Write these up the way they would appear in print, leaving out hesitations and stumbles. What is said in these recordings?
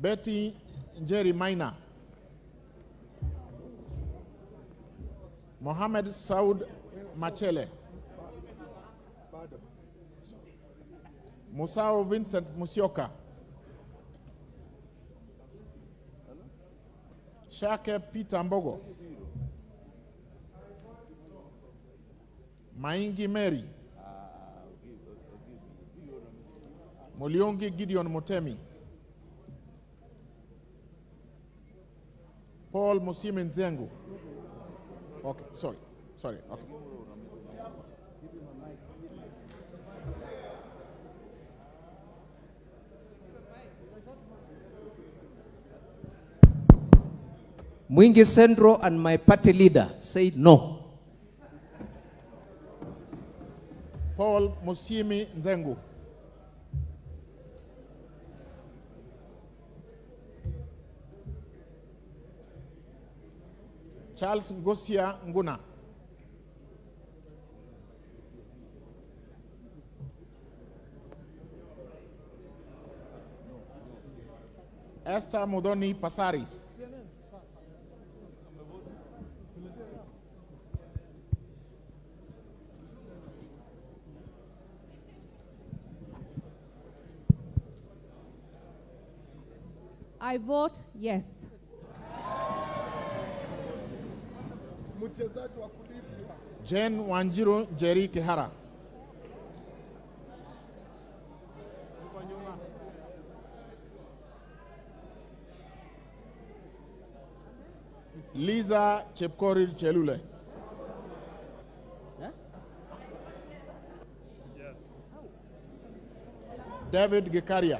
Betty Njeri Maina. Mohamed Saud Machele. Musao Vincent Musioka. Shake Peter Mbogo. Maingi Mary. Muliongi Gideon Mutemi. Paul Musimi Nzengu. Okay, sorry, okay. Mwingi Central and my party leader said no. Paul Musimi Nzengu. Charles Ngosia Nguna. Esther Passaris. I vote yes. Jane Wanjiru Jerry Kihara. Liza Chepkorir Chelule. Huh? Yes. David Gekaria.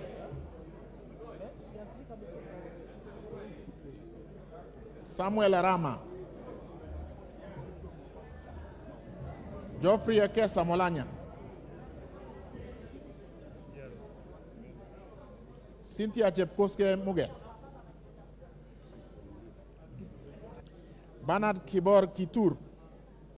Samuel Arama. Geoffrey Ekesa Molanya. Yes. Cynthia Chepkoske Muge. Bernard Kibor Kitur.